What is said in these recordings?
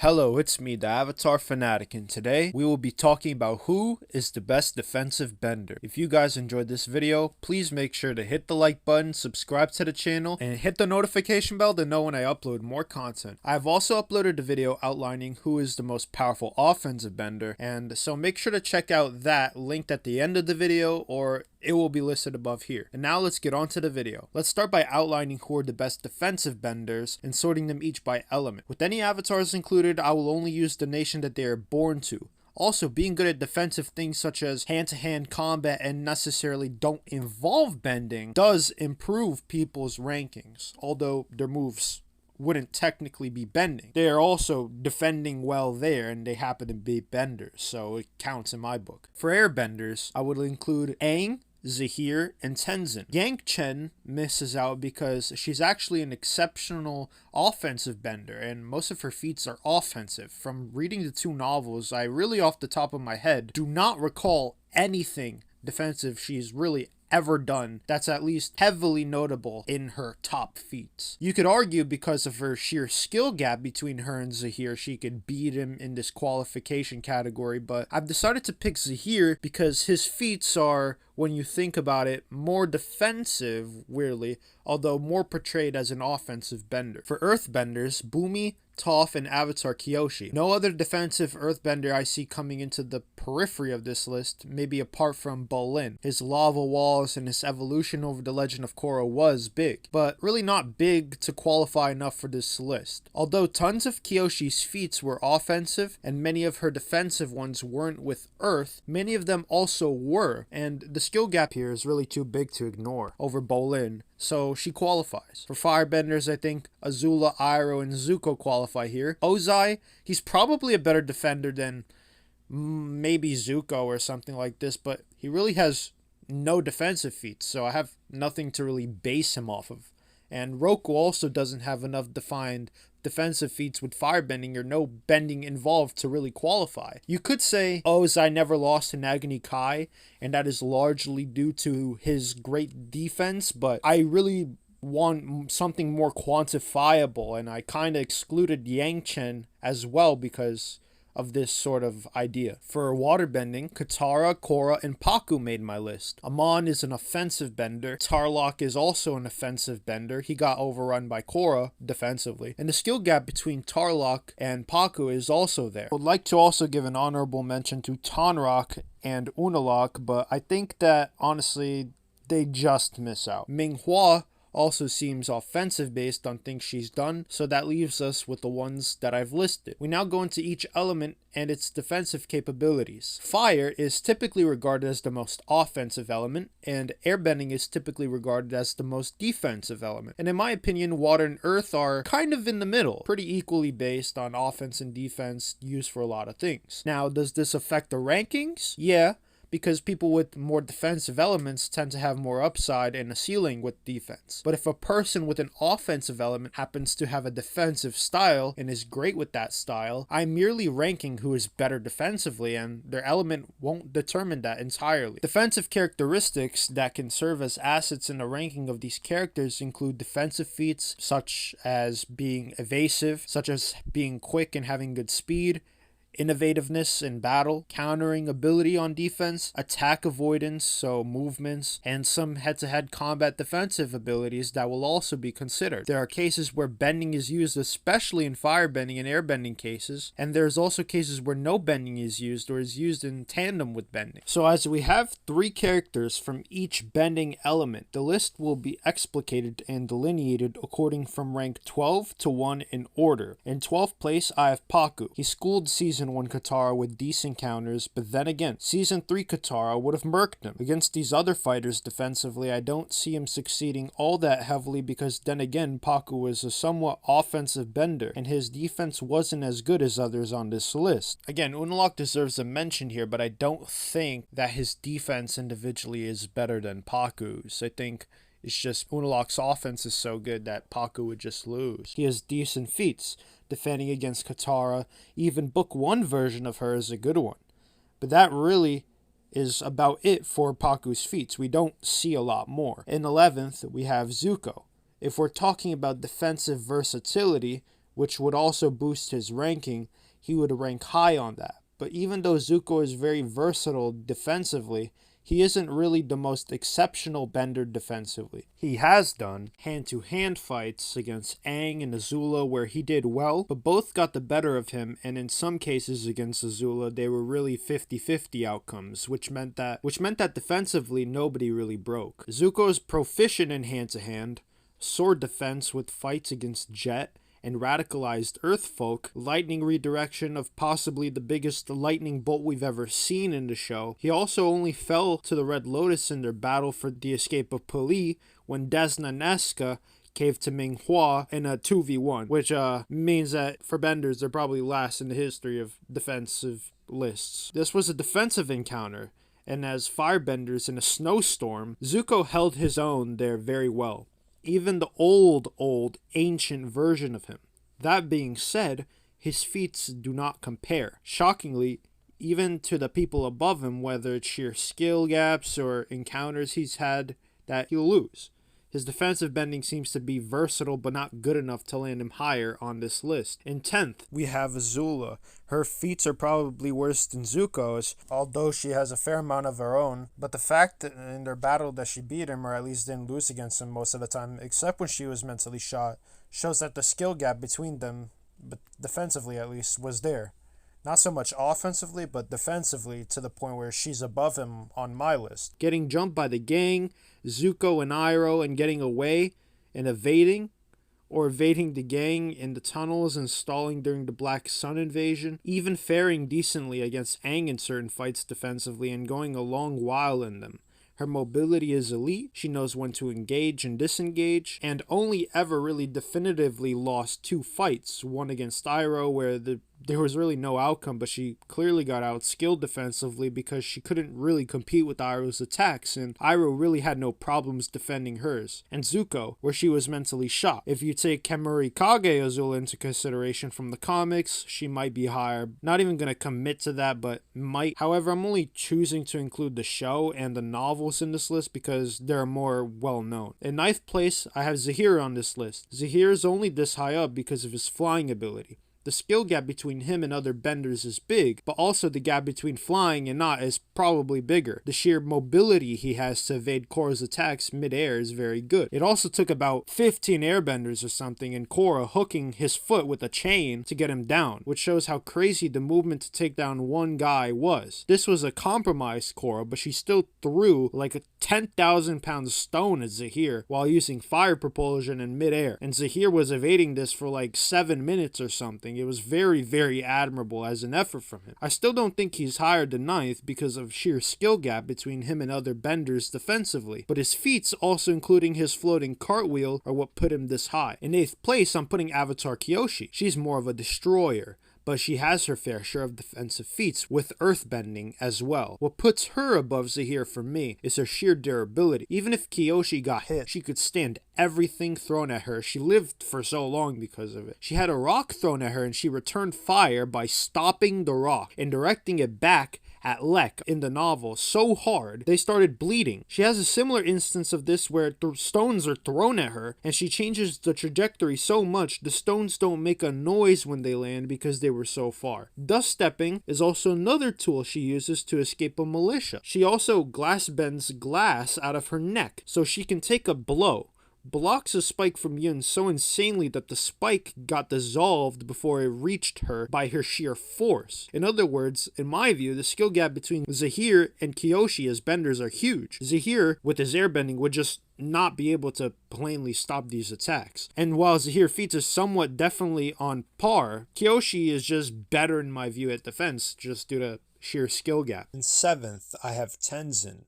Hello, it's me, the Avatar Fanatic, and today we will be talking about who is the best defensive bender. If you guys enjoyed this video, please make sure to hit the like button, subscribe to the channel, and hit the notification bell to know when I upload more content. I have also uploaded a video outlining who is the most powerful offensive bender, and so make sure to check out that linked at the end of the video, or it will be listed above here. And now let's get on to the video. Let's start by outlining who are the best defensive benders and sorting them each by element. With any avatars included, I will only use the nation that they are born to. Also, being good at defensive things such as hand-to-hand combat and necessarily don't involve bending does improve people's rankings, although their moves wouldn't technically be bending. They are also defending well there, and they happen to be benders, so it counts in my book. For airbenders, I would include Aang, Zahir, and Tenzin. Yang Chen misses out because she's actually an exceptional offensive bender, and most of her feats are offensive. From reading the two novels, I really off the top of my head do not recall anything defensive she's really ever done that's at least heavily notable in her top feats. You could argue because of her sheer skill gap between her and Zahir, she could beat him in this qualification category, but I've decided to pick Zahir because his feats are, when you think about it, more defensive, weirdly, although more portrayed as an offensive bender. For earthbenders, Bumi, Toph, and Avatar Kyoshi. No other defensive earthbender I see coming into the periphery of this list, maybe apart from Bolin. His lava walls and his evolution over the Legend of Korra was big, but really not big to qualify enough for this list. Although tons of Kyoshi's feats were offensive and many of her defensive ones weren't with earth, many of them also were, and the skill gap here is really too big to ignore over Bolin, so she qualifies. For firebenders, I think Azula, Iroh, and Zuko qualify here. Ozai, he's probably a better defender than maybe Zuko or something like this, but he really has no defensive feats, so I have nothing to really base him off of. And Roku also doesn't have enough defined defensive feats with firebending or no bending involved to really qualify. You could say Ozai never lost to Agni Kai, and that is largely due to his great defense, but I really want something more quantifiable, and I kind of excluded Yang Chen as well because of this sort of idea. For waterbending, Katara, Korra, and Pakku made my list. Amon is an offensive bender. TLOK is also an offensive bender. He got overrun by Korra defensively. And the skill gap between TLOK and Pakku is also there. I would like to also give an honorable mention to Tonraq and Unalaq, but I think that honestly they just miss out. Minghua also seems offensive based on things she's done, so that leaves us with the ones that I've listed. We now go into each element and its defensive capabilities. Fire is typically regarded as the most offensive element, and airbending is typically regarded as the most defensive element. And in my opinion, water and earth are kind of in the middle, pretty equally based on offense and defense used for a lot of things. Now, does this affect the rankings? Yeah, because people with more defensive elements tend to have more upside and a ceiling with defense. But if a person with an offensive element happens to have a defensive style and is great with that style, I'm merely ranking who is better defensively, and their element won't determine that entirely. Defensive characteristics that can serve as assets in the ranking of these characters include defensive feats such as being evasive, such as being quick and having good speed, innovativeness in battle, countering ability on defense, attack avoidance, so movements, and some head-to-head combat defensive abilities that will also be considered. There are cases where bending is used, especially in firebending and airbending cases, and there's also cases where no bending is used or is used in tandem with bending. So as we have 3 characters from each bending element, the list will be explicated and delineated according from rank 12 to 1 in order. In 12th place, I have Pakku. He schooled Season 1 Katara with decent counters, but then again, Season 3 Katara would have murked him. Against these other fighters defensively, I don't see him succeeding all that heavily because then again, Pakku was a somewhat offensive bender, and his defense wasn't as good as others on this list. Again, Unalaq deserves a mention here, but I don't think that his defense individually is better than Pakku's. I think it's just Unalaq's offense is so good that Pakku would just lose. He has decent feats. Defending against Katara, even Book 1 version of her is a good one. But that really is about it for Pakku's feats. We don't see a lot more. In 11th, we have Zuko. If we're talking about defensive versatility, which would also boost his ranking, he would rank high on that. But even though Zuko is very versatile defensively, he isn't really the most exceptional bender defensively. He has done hand-to-hand fights against Aang and Azula where he did well, but both got the better of him, and in some cases against Azula they were really 50-50 outcomes, which meant that defensively nobody really broke. Zuko is proficient in hand-to-hand, sword defense with fights against Jet, and radicalized Earthfolk, lightning redirection of possibly the biggest lightning bolt we've ever seen in the show. He also only fell to the Red Lotus in their battle for the escape of Pali when Desna and Eska caved to Ming Hua in a 2v1, which means that for benders they're probably last in the history of defensive lists. This was a defensive encounter, and as firebenders in a snowstorm, Zuko held his own there very well. Even the old ancient version of him. That being said, his feats do not compare. Shockingly, even to the people above him, whether it's sheer skill gaps or encounters he's had that he'll lose. His defensive bending seems to be versatile but not good enough to land him higher on this list. In 10th, we have Azula. Her feats are probably worse than Zuko's, although she has a fair amount of her own. But the fact that in their battle that she beat him, or at least didn't lose against him most of the time, except when she was mentally shot, shows that the skill gap between them, but defensively at least, was there. Not so much offensively, but defensively, to the point where she's above him on my list. Getting jumped by the gang, Zuko and Iroh, and getting away and evading, or evading the gang in the tunnels and stalling during the Black Sun invasion, even faring decently against Aang in certain fights defensively and going a long while in them. Her mobility is elite, she knows when to engage and disengage, and only ever really definitively lost 2 fights, one against Iroh where there was really no outcome, but she clearly got outskilled defensively because she couldn't really compete with Iroh's attacks, and Iroh really had no problems defending hers. And Zuko, where she was mentally shot. If you take Kemuri Kage Azula into consideration from the comics, she might be higher. Not even going to commit to that, but might. However, I'm only choosing to include the show and the novels in this list because they're more well known. In 9th place, I have Zahir on this list. Zahir is only this high up because of his flying ability. The skill gap between him and other benders is big, but also the gap between flying and not is probably bigger. The sheer mobility he has to evade Korra's attacks mid-air is very good. It also took about 15 airbenders or something and Korra hooking his foot with a chain to get him down, which shows how crazy the movement to take down one guy was. This was a compromised Korra, but she still threw like a 10,000 pound stone at Zahir while using fire propulsion in mid-air, and Zahir was evading this for like 7 minutes or something. It was very, very admirable as an effort from him. I still don't think he's higher than 9th because of sheer skill gap between him and other benders defensively, but his feats, also including his floating cartwheel, are what put him this high. In 8th place, I'm putting Avatar Kyoshi. She's more of a destroyer, but she has her fair share of defensive feats with earthbending as well. What puts her above Zahir for me is her sheer durability. Even if Kyoshi got hit, she could stand everything thrown at her. She lived for so long because of it. She had a rock thrown at her and she returned fire by stopping the rock and directing it back at TLOK in the novel so hard they started bleeding. She has a similar instance of this where stones are thrown at her and she changes the trajectory so much the stones don't make a noise when they land because they were so far. Dust stepping is also another tool she uses to escape a militia. She also glass bends glass out of her neck so she can take a blow, blocks a spike from Yun so insanely that the spike got dissolved before it reached her by her sheer force. In other words, in my view, the skill gap between Zahir and Kyoshi as benders are huge. Zahir, with his airbending, would just not be able to plainly stop these attacks. And while Zahir feats is somewhat definitely on par, Kyoshi is just better in my view at defense just due to sheer skill gap. In 7th, I have Tenzin.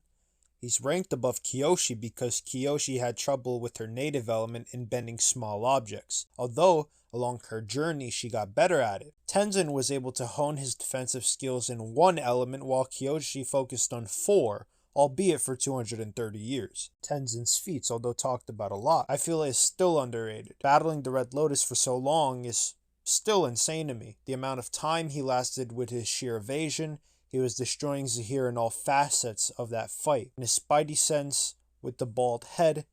He's ranked above Kyoshi because Kyoshi had trouble with her native element in bending small objects, although along her journey she got better at it. Tenzin was able to hone his defensive skills in one element while Kyoshi focused on 4, albeit for 230 years. Tenzin's feats, although talked about a lot, I feel is still underrated. Battling the Red Lotus for so long is still insane to me. The amount of time he lasted with his sheer evasion, he was destroying Zahir in all facets of that fight. And his spidey sense with the bald head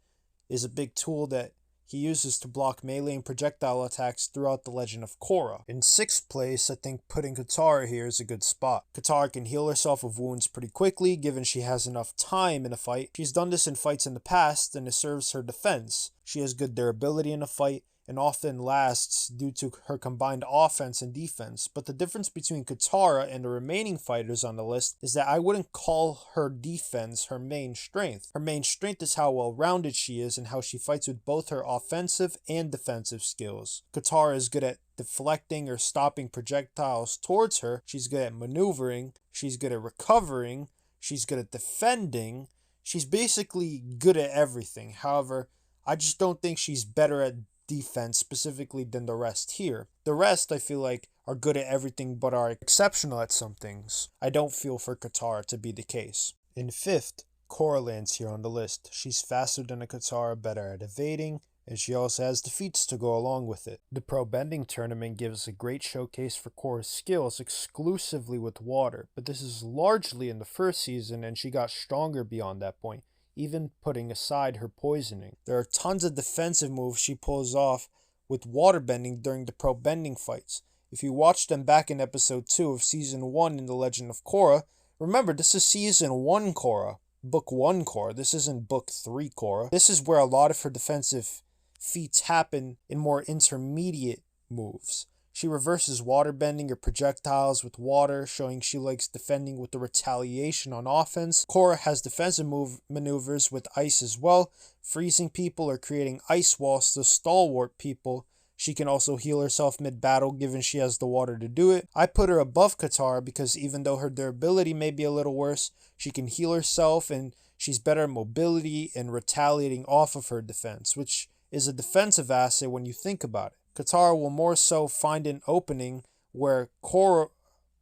is a big tool that he uses to block melee and projectile attacks throughout the Legend of Korra. In 6th place, I think putting Katara here is a good spot. Katara can heal herself of wounds pretty quickly, given she has enough time in a fight. She's done this in fights in the past, and it serves her defense. She has good durability in a fight, and often lasts due to her combined offense and defense. But the difference between Katara and the remaining fighters on the list is that I wouldn't call her defense her main strength. Her main strength is how well-rounded she is and how she fights with both her offensive and defensive skills. Katara is good at deflecting or stopping projectiles towards her. She's good at maneuvering. She's good at recovering. She's good at defending. She's basically good at everything. However, I just don't think she's better at defense specifically than the rest here. The rest, I feel like, are good at everything but are exceptional at some things. I don't feel for Katara to be the case. In 5th, Korra lands here on the list. She's faster than a Katara, better at evading, and she also has defeats to go along with it. The Pro Bending tournament gives a great showcase for Korra's skills exclusively with water, but this is largely in the first season and she got stronger beyond that point, even putting aside her poisoning. There are tons of defensive moves she pulls off with water bending during the Pro Bending fights. If you watch them back in episode 2 of season 1 in The Legend of Korra, remember this is season 1 Korra, book 1 Korra, this isn't book 3 Korra. This is where a lot of her defensive feats happen in more intermediate moves. She reverses water bending or projectiles with water, showing she likes defending with the retaliation on offense. Korra has defensive maneuvers with ice as well, freezing people or creating ice walls to stalwart people. She can also heal herself mid-battle given she has the water to do it. I put her above Katara because even though her durability may be a little worse, she can heal herself and she's better at mobility and retaliating off of her defense, which is a defensive asset when you think about it. Katara will more so find an opening where Korra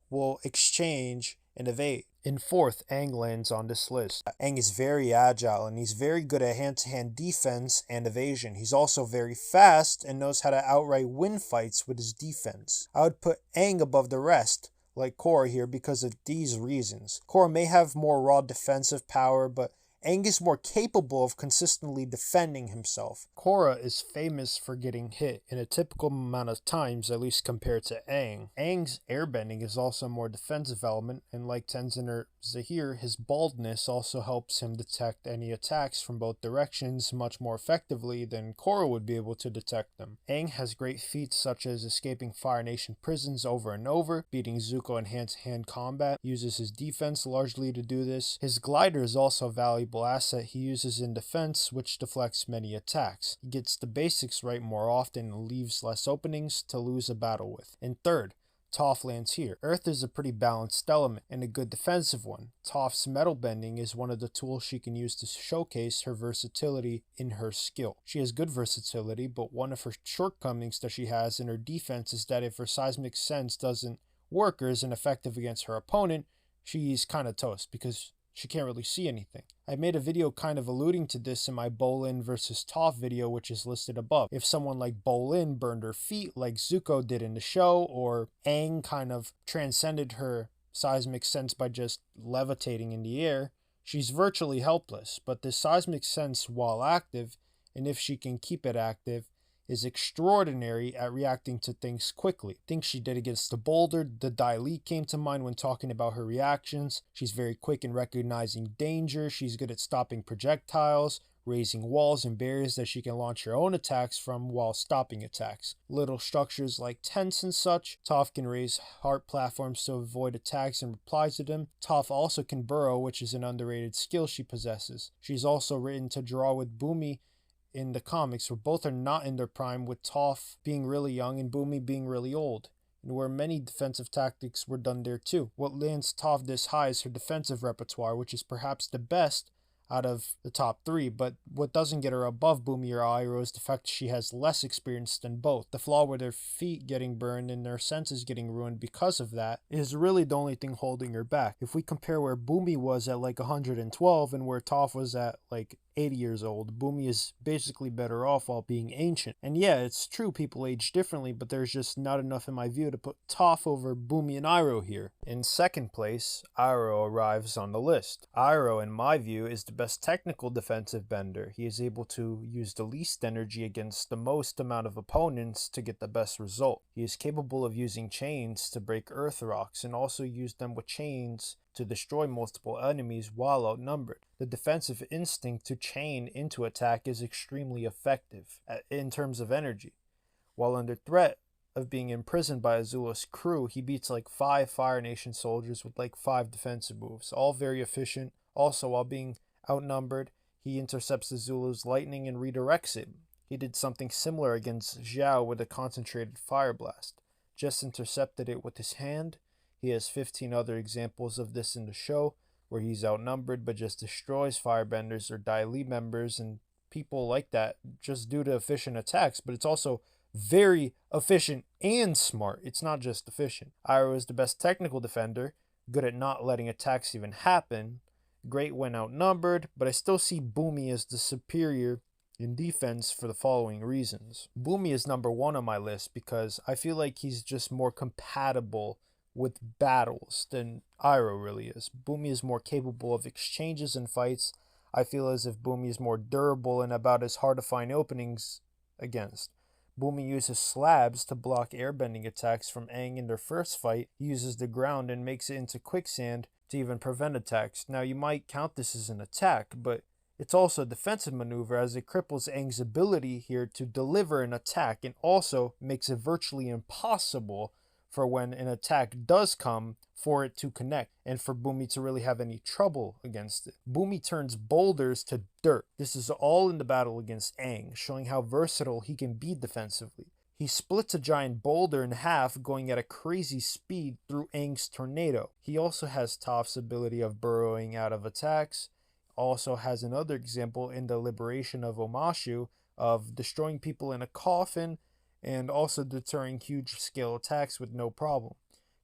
will exchange and evade. In 4th, Aang lands on this list. Aang is very agile and he's very good at hand-to-hand defense and evasion. He's also very fast and knows how to outright win fights with his defense. I would put Aang above the rest, like Korra here, because of these reasons. Korra may have more raw defensive power, but Aang is more capable of consistently defending himself. Korra is famous for getting hit in a typical amount of times, at least compared to Aang. Aang's airbending is also a more defensive element, and like Tenzin or Zahir, his baldness also helps him detect any attacks from both directions much more effectively than Korra would be able to detect them. Aang has great feats such as escaping Fire Nation prisons over and over, beating Zuko in hand-to-hand combat, uses his defense largely to do this. His glider is also valuable asset he uses in defense, which deflects many attacks. He gets the basics right more often and leaves less openings to lose a battle with. In 3rd, Toph lands here. Earth is a pretty balanced element and a good defensive one. Toph's metal bending is one of the tools she can use to showcase her versatility in her skill. She has good versatility, but one of her shortcomings that she has in her defense is that if her seismic sense doesn't work or isn't effective against her opponent, she's kind of toast because she can't really see anything. I made a video kind of alluding to this in my Bolin versus Toph video, which is listed above. If someone like Bolin burned her feet like Zuko did in the show, or Aang kind of transcended her seismic sense by just levitating in the air, she's virtually helpless. But this seismic sense, while active, and if she can keep it active, is extraordinary at reacting to things quickly. Things she did against the boulder, the Dai Li came to mind when talking about her reactions. She's very quick in recognizing danger. She's good at stopping projectiles, raising walls and barriers that she can launch her own attacks from while stopping attacks. Little structures like tents and such. Toph can raise heart platforms to avoid attacks and reply to them. Toph also can burrow, which is an underrated skill she possesses. She's also written to draw with Bumi in the comics, where both are not in their prime, with Toph being really young and Bumi being really old, and where many defensive tactics were done there too. What lands Toph this high is her defensive repertoire, which is perhaps the best out of the top 3, but what doesn't get her above Bumi or Iroh is the fact that she has less experience than both. The flaw with her feet getting burned and their senses getting ruined because of that is really the only thing holding her back. If we compare where Bumi was at like 112 and where Toph was at like 80 years old, Bumi is basically better off while being ancient. And yeah, it's true people age differently, but there's just not enough in my view to put Toph over Bumi and Iroh here. In 2nd place, Iroh arrives on the list. Iroh, in my view, is the the best technical defensive bender. He is able to use the least energy against the most amount of opponents to get the best result. He is capable of using chains to break earth rocks and also use them with chains to destroy multiple enemies while outnumbered. The defensive instinct to chain into attack is extremely effective in terms of energy. While under threat of being imprisoned by Azula's crew, he beats like 5 Fire Nation soldiers with like 5 defensive moves, all very efficient. Also, while being outnumbered, he intercepts Azula's lightning and redirects it. He did something similar against Zhao with a concentrated fire blast. Just intercepted it with his hand. He has 15 other examples of this in the show, where he's outnumbered but just destroys firebenders or Dai Li members and people like that just due to efficient attacks, but it's also very efficient and smart. It's not just efficient. Iroh is the best technical defender, good at not letting attacks even happen, great when outnumbered, but I still see Bumi as the superior in defense for the following reasons. Bumi is number 1 on my list because I feel like he's just more compatible with battles than Iroh really is. Bumi is more capable of exchanges and fights. I feel as if Bumi is more durable and about as hard to find openings against. Bumi uses slabs to block airbending attacks from Aang in their first fight. He uses the ground and makes it into quicksand to even prevent attacks. Now you might count this as an attack, but it's also a defensive maneuver as it cripples Aang's ability here to deliver an attack and also makes it virtually impossible for when an attack does come for it to connect and for Bumi to really have any trouble against it. Bumi turns boulders to dirt. This is all in the battle against Aang, showing how versatile he can be defensively. He splits a giant boulder in half, going at a crazy speed through Aang's tornado. He also has Toph's ability of burrowing out of attacks. Also has another example in the liberation of Omashu of destroying people in a coffin and also deterring huge scale attacks with no problem.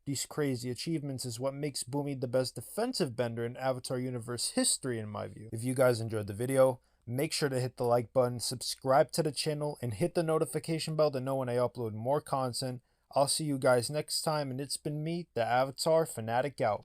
These crazy achievements is what makes Bumi the best defensive bender in Avatar universe history in my view. If you guys enjoyed the video, make sure to hit the like button, subscribe to the channel, and hit the notification bell to know when I upload more content. I'll see you guys next time, and it's been me, the Avatar Fanatic out.